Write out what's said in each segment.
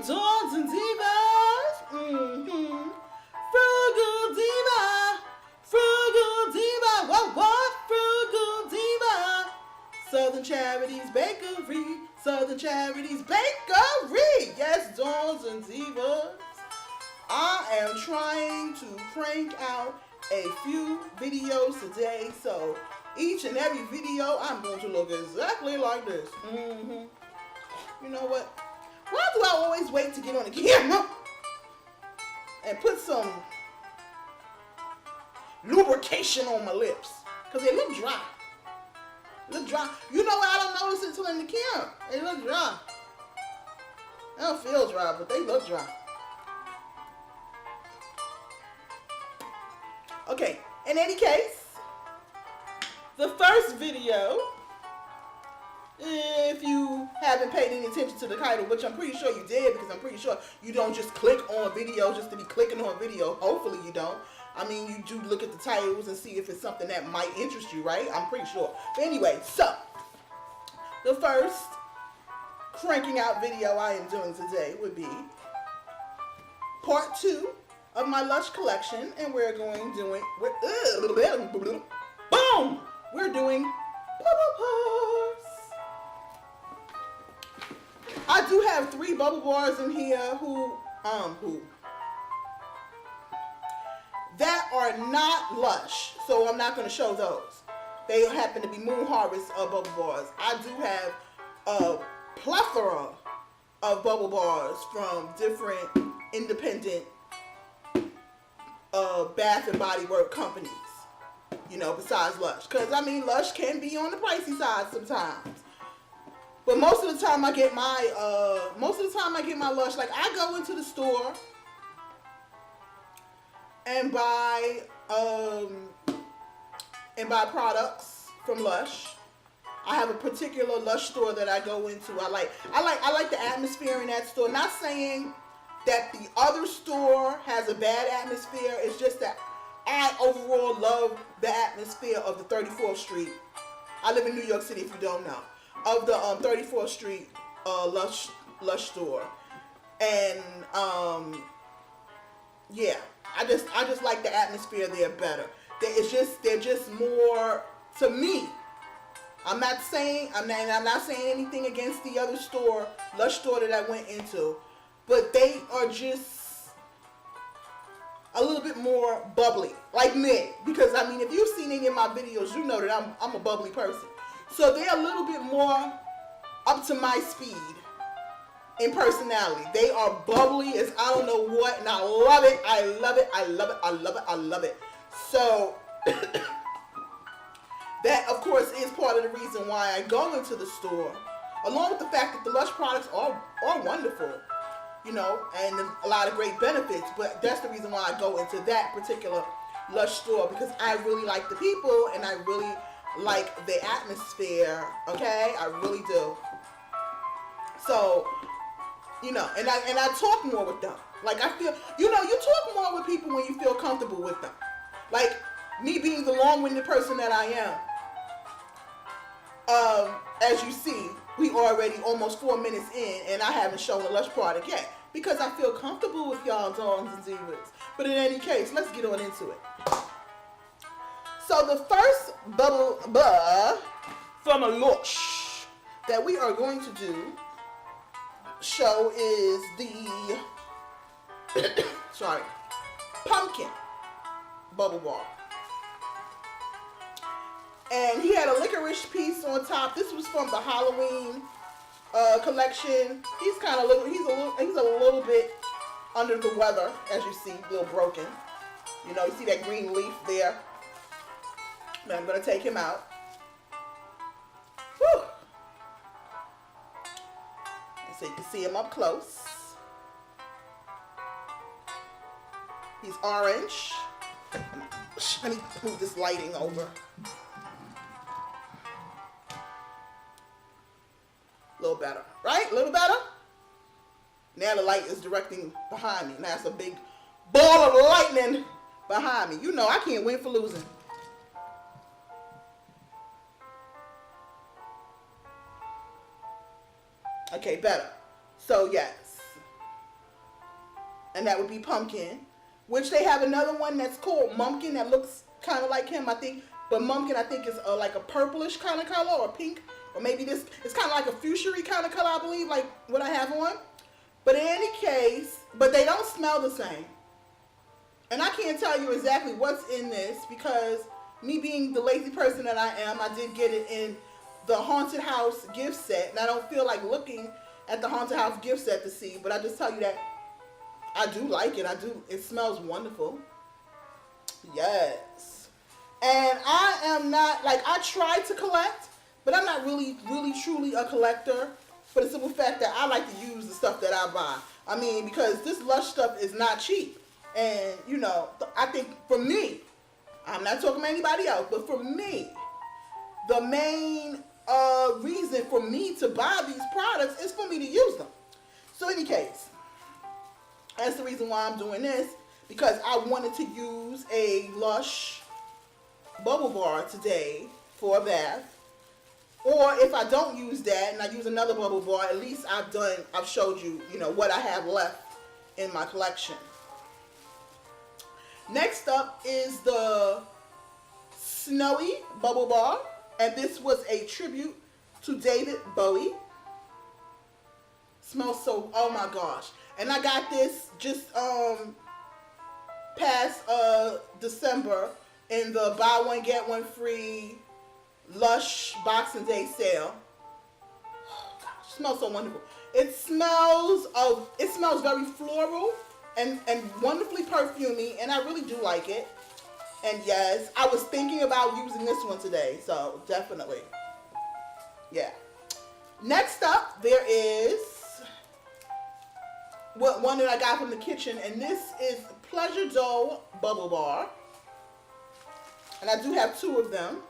Dons and Divas. Frugal Diva. Frugal Diva. What? Frugal Diva. Southern Charities Bakery. Southern Charities Bakery. Yes, Dons and Divas. I am trying to crank out a few videos today, so each and every video I'm going to look exactly like this. You know what? Why do I always wait to get on the camera and put some lubrication on my lips? Because they look dry. Look dry. You know what? I don't notice it until in the camera. They look dry. They don't feel dry, but they look dry. Okay, in any case, the first video, if you haven't paid any attention to the title, which I'm pretty sure you did, because I'm pretty sure you don't just click on a video just to be clicking on a video. Hopefully you don't. I mean, you do look at the titles and see if it's something that might interest you, right? I'm pretty sure. But anyway, so, the first cranking out video I am doing today would be part 2 of my Lush collection, and we're going doing, boom! We're doing bubble bars. I do have 3 bubble bars in here that are not Lush, so I'm not going to show those. They happen to be Moon Harvest bubble bars. I do have a plethora of bubble bars from different independent Bath and Body Works companies, you know, besides Lush. Because, I mean, Lush can be on the pricey side sometimes. But most of the time I get my, Lush, like, I go into the store and buy products from Lush. I have a particular Lush store that I go into. I like the atmosphere in that store. Not saying that the other store has a bad atmosphere. It's just that I overall love the atmosphere of the 34th Street. I live in New York City, if you don't know. Of the 34th Street Lush store. And yeah, I just like the atmosphere there better. They're just more, to me. I'm not saying anything against the other store, Lush store that I went into. But they are just a little bit more bubbly, like me. Because, I mean, if you've seen any of my videos, you know that I'm a bubbly person. So they're a little bit more up to my speed in personality. They are bubbly as I don't know what, and I love it. I love it. I love it. I love it. I love it. So that, of course, is part of the reason why I go into the store, along with the fact that the Lush products are wonderful. You know, and a lot of great benefits, but that's the reason why I go into that particular Lush store, because I really like the people and I really like the atmosphere, okay? I really do. So, you know, and I talk more with them. Like, I feel, you know, you talk more with people when you feel comfortable with them. Like, me being the long-winded person that I am, as you see, we already almost 4 minutes in, and I haven't shown a Lush product yet because I feel comfortable with y'all Dons and Divas. But in any case, let's get on into it. So the first bubble bar from a Lush that we are going to show is the pumpkin bubble bar. And he had a licorice piece on top. This was from the Halloween collection. He's a little bit under the weather, as you see, a little broken. You know, you see that green leaf there. But I'm gonna take him out. Whew. So you can see him up close. He's orange. Let me move this lighting over. A little better, right? A little better? Now the light is directing behind me. Now it's a big ball of lightning behind me. You know I can't win for losing. Okay, better. So yes, and that would be Pumpkin. Which they have another one that's called Mumpkin that looks kind of like him, I think. But Mumpkin, I think, is like a purplish kind of color, or pink, or maybe this. It's kind of like a fuchsia kind of color, I believe, like what I have on. But in any case, but they don't smell the same. And I can't tell you exactly what's in this because me being the lazy person that I am, I did get it in the Haunted House gift set, and I don't feel like looking at the Haunted House gift set to see, but I just tell you that I do like it. It smells wonderful. Yes. And I am not, like, I try to collect, but I'm not really, truly a collector for the simple fact that I like to use the stuff that I buy. I mean, because this Lush stuff is not cheap. And, you know, I think for me, I'm not talking about anybody else, but for me, the main reason for me to buy these products is for me to use them. So in any case, that's the reason why I'm doing this, because I wanted to use a Lush bubble bar today for a bath. Or if I don't use that and I use another bubble bar, at least I've showed you, you know, what I have left in my collection. Next up is the Snowy bubble bar, and this was a tribute to David Bowie. Smells so, oh my gosh. And I got this just past December in the buy one get one free Lush Boxing Day sale. Oh gosh, it smells so wonderful. It smells very floral and wonderfully perfumey, and I really do like it. And yes, I was thinking about using this one today, so definitely. Yeah. Next up, there is one that I got from the kitchen, and this is Pleasure Dough Bubble Bar. And I do have two of them.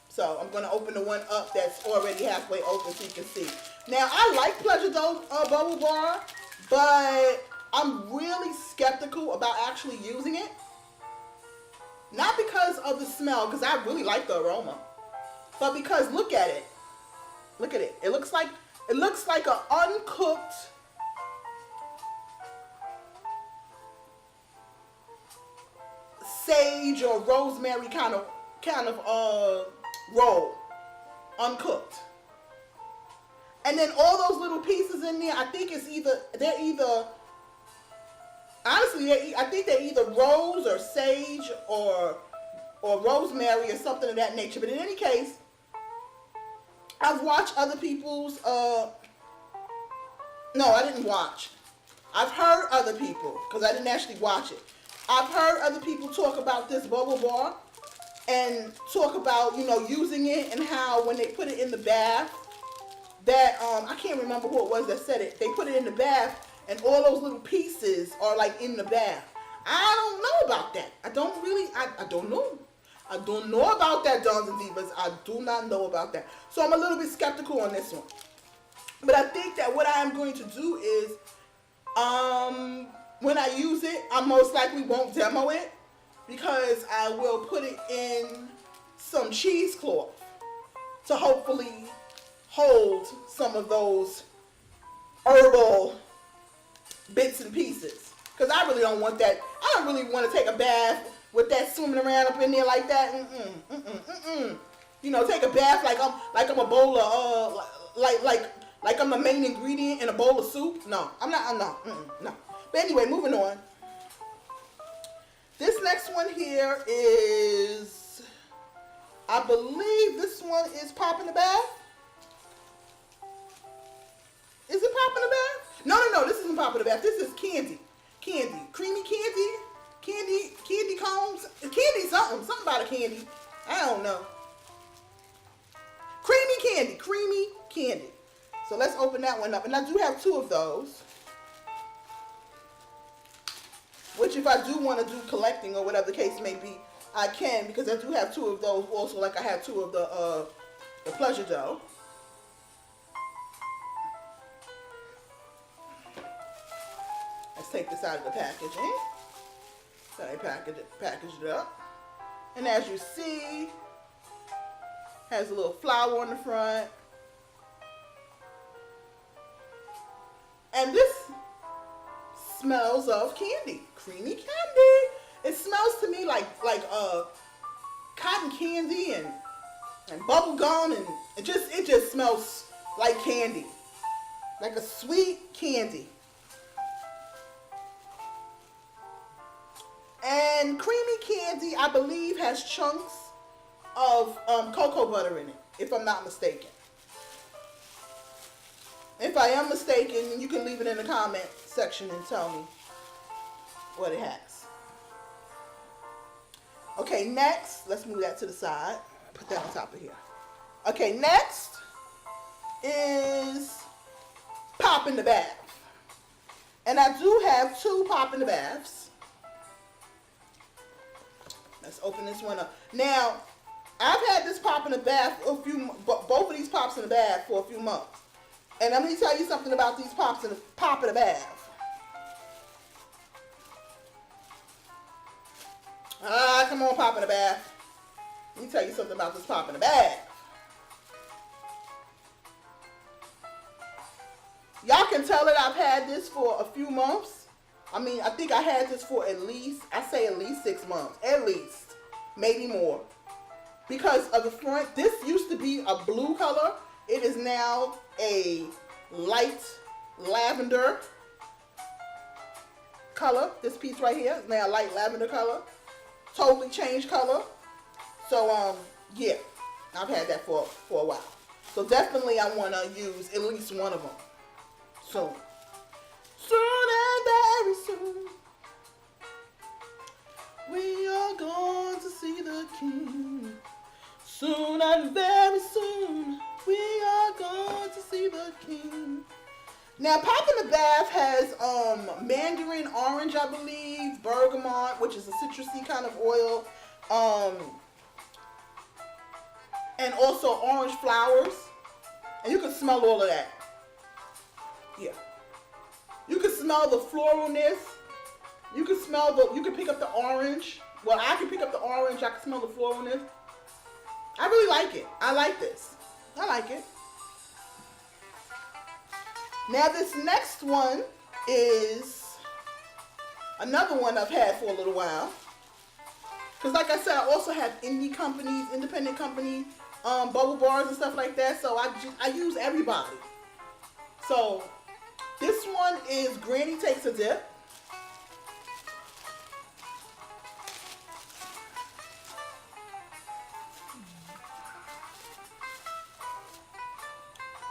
So I'm going to open the one up that's already halfway open so you can see. Now, I like Pleasure Dough Bubble Bar, but I'm really skeptical about actually using it. Not because of the smell, because I really like the aroma, but because look at it. Look at it. It looks like an uncooked sage or rosemary kind of roll, uncooked. And then all those little pieces in there, I think they're either rose or sage or rosemary or something of that nature. But in any case, I've watched other people's, no, I didn't watch. I've heard other people, because I didn't actually watch it. I've heard other people talk about this bubble bar and talk about, you know, using it and how when they put it in the bath, that, I can't remember who it was that said it. They put it in the bath and all those little pieces are like in the bath. I don't know about that. I don't know. I don't know about that, Dons and Divas. I do not know about that. So I'm a little bit skeptical on this one. But I think that what I am going to do is, when I use it, I most likely won't demo it because I will put it in some cheesecloth to hopefully hold some of those herbal bits and pieces. Because I really don't want that. I don't really want to take a bath with that swimming around up in there like that. You know, take a bath like I'm a bowl of like I'm the main ingredient in a bowl of soup. No, I'm not. No. But anyway, moving on. This next one here is, I believe this one is Pop in the Bath. Is it Pop in the Bath? No, this isn't Pop in the Bath. This is Candy. Creamy candy combs. Candy something about a candy. I don't know. Creamy candy. So let's open that one up. And I do have two of those. Which if I do want to do collecting or whatever the case may be, I can, because I do have two of those also, like I have two of the Pleasure Dough. Let's take this out of the packaging. So I package it up. And as you see, has a little flower on the front. And this smells of candy, creamy candy. It smells to me like cotton candy and bubble gum, and it just smells like candy, like a sweet candy. And creamy candy, I believe, has chunks of cocoa butter in it, if I'm not mistaken. If I am mistaken, you can leave it in the comment section and tell me what it has. Okay, next, let's move that to the side. Put that on top of here. Okay, next is pop in the bath. And I do have 2 pop in the baths. Let's open this one up. Now, I've had this pop in the bath both of these pops in the bath for a few months. And let me tell you something about these pop in the bath. Come on, pop in the bath. Let me tell you something about this pop in the bath. Y'all can tell that I've had this for a few months. I mean, I think I had this for at least 6 months. At least. Maybe more. Because of the front, this used to be a blue color. It is now a light lavender color. This piece right here is now a light lavender color. Totally changed color. So, yeah. I've had that for a while. So definitely I want to use at least one of them. Soon. Soon and very soon. We are going to see the King. Soon and very soon. We are going to see the King. Now, pop in the bath has mandarin orange, I believe, bergamot, which is a citrusy kind of oil, and also orange flowers. And you can smell all of that. Yeah. You can smell the floralness. You can smell you can pick up the orange. Well, I can pick up the orange. I can smell the floralness. I really like it. I like this. I like it. Now this next one is another one I've had for a little while. Because like I said, I also have independent company, bubble bars and stuff like that. So I use everybody. So this one is Granny Takes a Dip.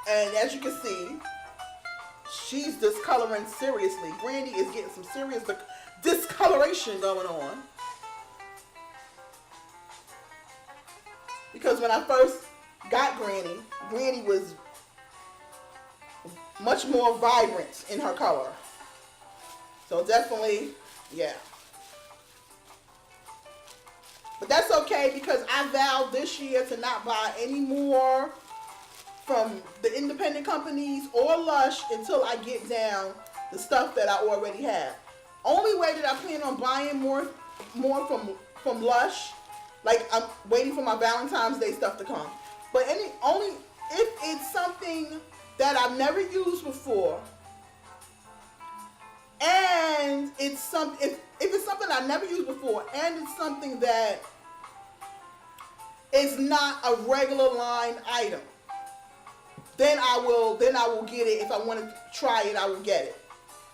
And as you can see, she's discoloring seriously. Granny is getting some serious discoloration going on. Because when I first got Granny, Granny was much more vibrant in her color. So definitely, yeah. But that's okay because I vowed this year to not buy any more from the independent companies or Lush until I get down the stuff that I already have. Only way that I plan on buying more from Lush, like I'm waiting for my Valentine's Day stuff to come. But only if it's something that I've never used before, and if it's something I never used before, and it's something that is not a regular line item, then I will get it. If I want to try it, I will get it.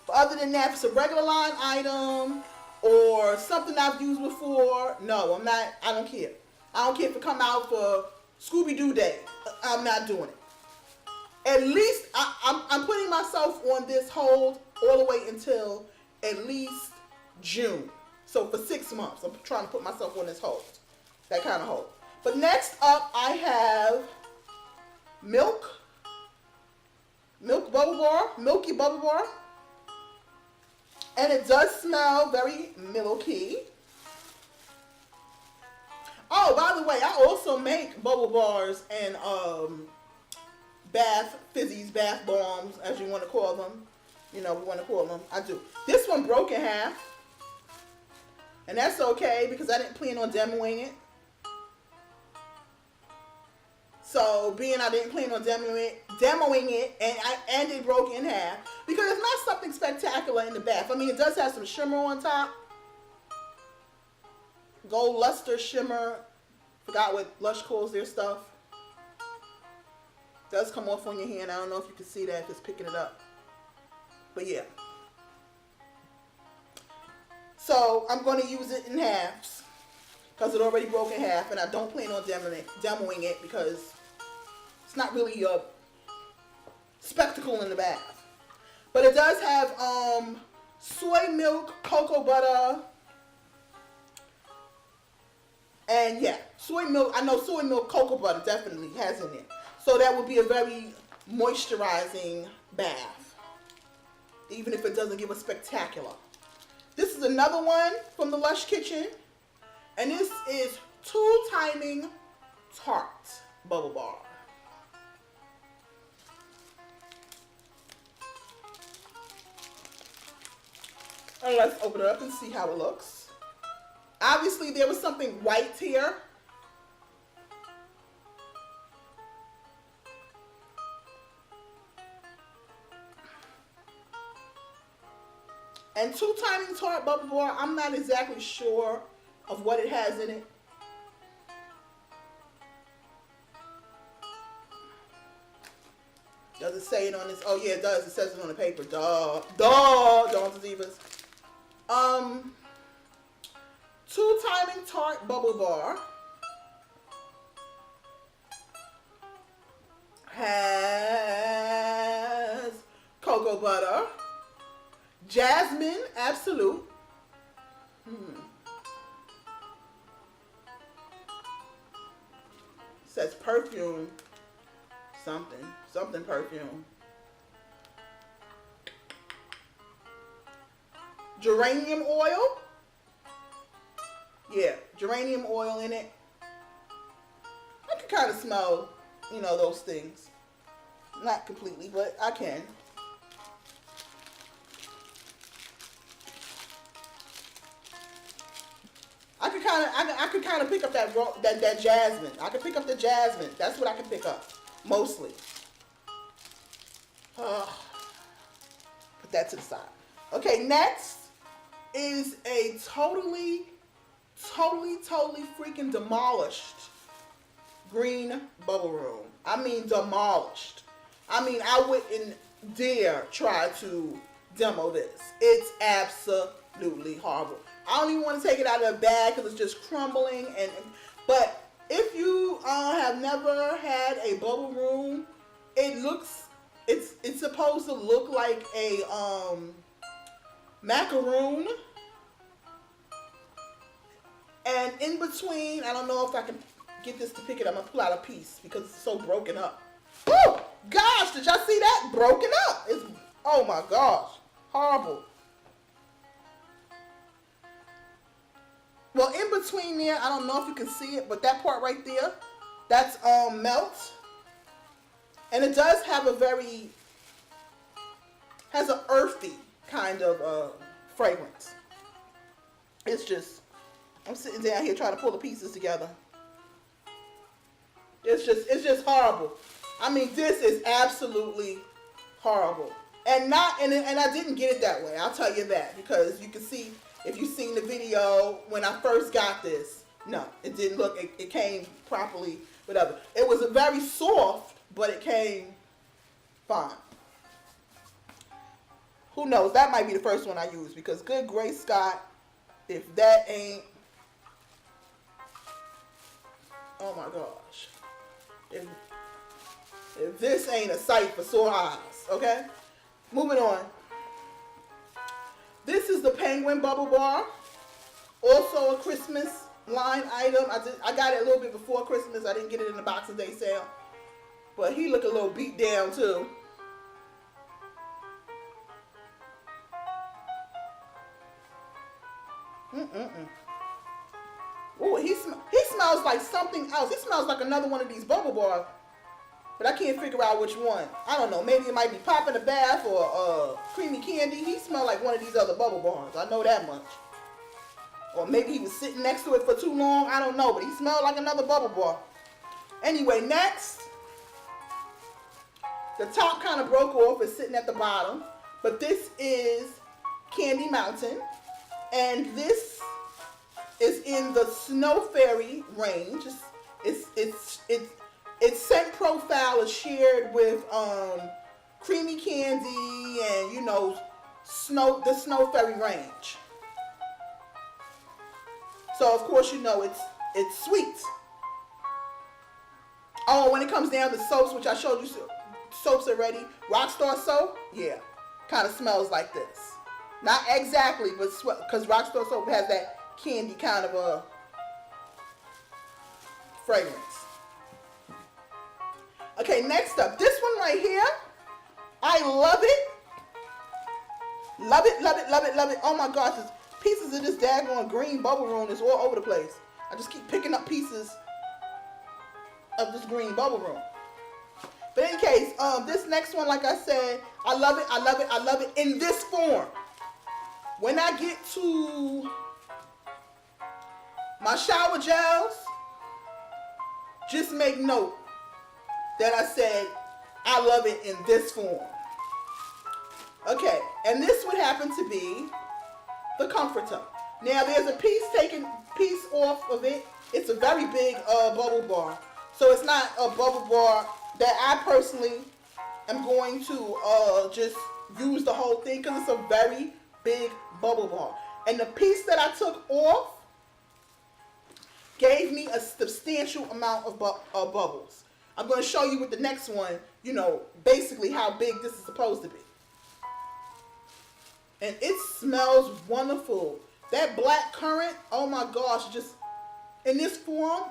But other than that, if it's a regular line item or something I've used before, no, I'm not. I don't care. I don't care if it come out for Scooby-Doo Day. I'm not doing it. At least I'm putting myself on this hold all the way until at least June. So for 6 months, I'm trying to put myself on this hold. That kind of hold. But next up, I have milky bubble bar, and it does smell very milky. Oh, by the way, I also make bubble bars and fizzies, bath bombs, as you want to call them. You know, we want to call them. I do. This one broke in half, and that's okay because I didn't plan on demoing it. So being I didn't plan on demoing it and it broke in half because it's not something spectacular in the bath. I mean, it does have some shimmer on top. Gold luster shimmer. Forgot what Lush calls their stuff. Does come off on your hand. I don't know if you can see that, just picking it up. But yeah. So I'm going to use it in halves because it already broke in half, and I don't plan on demoing it because it's not really a spectacle in the bath. But it does have soy milk, cocoa butter, and yeah, soy milk. I know soy milk, cocoa butter definitely has in it. So that would be a very moisturizing bath, even if it doesn't give a spectacular. This is another one from the Lush Kitchen, and this is 2 timing tart bubble bar. And let's open it up and see how it looks. Obviously, there was something white here. And 2 timing tart bubble bar, I'm not exactly sure of what it has in it. Does it say it on this? Oh yeah, it does. It says it on the paper. Duh. Don't Divas. 2 timing tart bubble bar has cocoa butter, jasmine absolute, says perfume, something perfume, geranium oil. Yeah, geranium oil in it. I can kind of smell, you know, those things. Not completely, but I can. I could kind of pick up that jasmine. I could pick up the jasmine. That's what I can pick up, mostly. Put that to the side. Okay, next is a totally freaking demolished green bubble room. I mean demolished. I mean, I wouldn't dare try to demo this. It's absolutely horrible. I don't even want to take it out of the bag because it's just crumbling. But if you have never had a bubble room, it's supposed to look like a macaroon. And in between, I don't know if I can get this to pick it up. I'm going to pull out a piece because it's so broken up. Oh, gosh, did y'all see that? Broken up. Oh my gosh, horrible. Well, in between there, I don't know if you can see it, but that part right there, that's melt. And it does have has an earthy kind of fragrance. It's just, I'm sitting down here trying to pull the pieces together. It's just horrible. I mean, this is absolutely horrible. And I didn't get it that way. I'll tell you that, because you can see, if you've seen the video when I first got this, no, it didn't look, it came properly, whatever. It was very soft, but it came fine. Who knows? That might be the first one I use, because good grace Scott, if that ain't, oh my gosh. If this ain't a sight for sore eyes, okay? Moving on. This is the Penguin Bubble Bar. Also a Christmas line item. I got it a little bit before Christmas. I didn't get it in the Boxing Day sale. But he looked a little beat down too. Ooh, he smells like something else. He smells like another one of these bubble bars. But I can't figure out which one. I don't know. Maybe it might be Pop in the Bath or Creamy Candy. He smelled like one of these other bubble bars. I know that much. Or maybe he was sitting next to it for too long. I don't know. But he smelled like another bubble bar. Anyway, next, the top kind of broke off. It's sitting at the bottom. But this is Candy Mountain. And this is in the Snow Fairy range. Its scent profile is shared with Creamy Candy and, you know, the Snow Fairy range. So of course, you know, it's sweet. Oh, when it comes down to soaps, which I showed you soaps already, Rockstar soap, yeah, kind of smells like this. Not exactly, but because Rockstar soap has that candy kind of a fragrance. Okay, next up, this one right here, I love it. Love it, love it, love it, love it. Oh my gosh, there's pieces of this daggone green bubble room that's all over the place. I just keep picking up pieces of this green bubble room. But in any case, this next one, like I said, I love it, I love it, I love it in this form. When I get to my shower gels, just make note that I said I love it in this form. Okay, and this would happen to be the comforter. Now there's a piece off of it. It's a very big bubble bar. So it's not a bubble bar that I personally am going to just use the whole thing, because it's a very big bubble bar. And the piece that I took off gave me a substantial amount of bubbles. I'm going to show you with the next one, you know, basically how big this is supposed to be. And it smells wonderful. That black currant, oh my gosh, just in this form.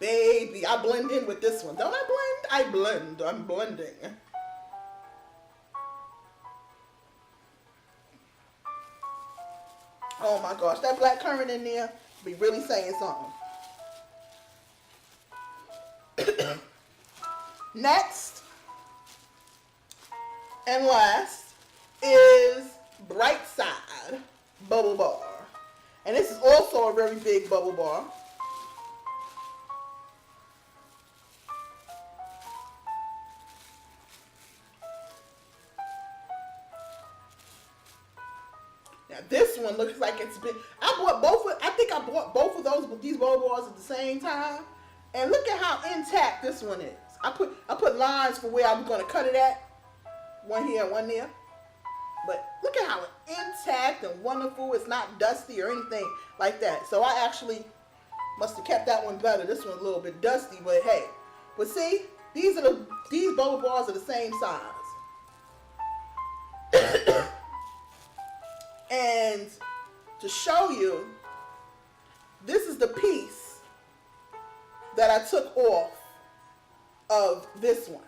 Baby, I blend in with this one. Don't I blend? I blend. I'm blending. Oh my gosh, that black currant in there be really saying something. Next and last is Bright Side Bubble Bar. And this is also a very big bubble bar. Now this one looks like it's big. I think I bought both of these bubble bars at the same time. And look at how intact this one is. I put lines for where I'm gonna cut it at. One here, one there. But look at how intact and wonderful. It's not dusty or anything like that. So I actually must have kept that one better. This one's a little bit dusty, but hey. But see, these bubble bars are the same size. And to show you, this is the piece that I took off of this one.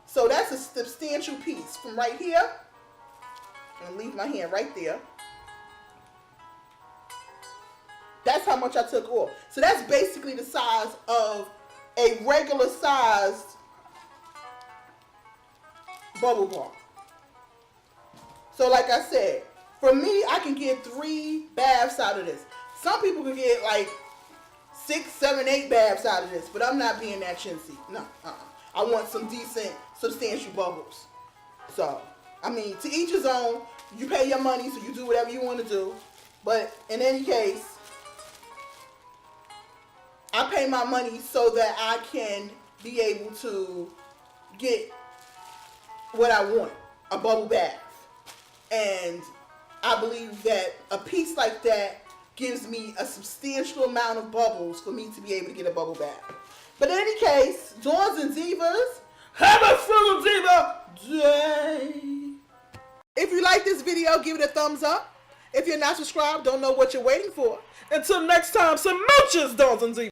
So that's a substantial piece from right here. I'm gonna leave my hand right there. That's how much I took off. So that's basically the size of a regular sized bubble bar. So like I said, for me, I can get 3 baths out of this. Some people can get like 6, 7, 8 baths out of this, but I'm not being that chintzy. No, I want some decent, substantial bubbles. So, I mean, to each his own. You pay your money, so you do whatever you want to do. But in any case, I pay my money so that I can be able to get what I want, a bubble bath. And I believe that a piece like that gives me a substantial amount of bubbles for me to be able to get a bubble bath. But in any case, Dawns and Divas, have a Frugal Diva day. If you like this video, give it a thumbs up. If you're not subscribed, don't know what you're waiting for. Until next time, some mooches, Dawns and Divas.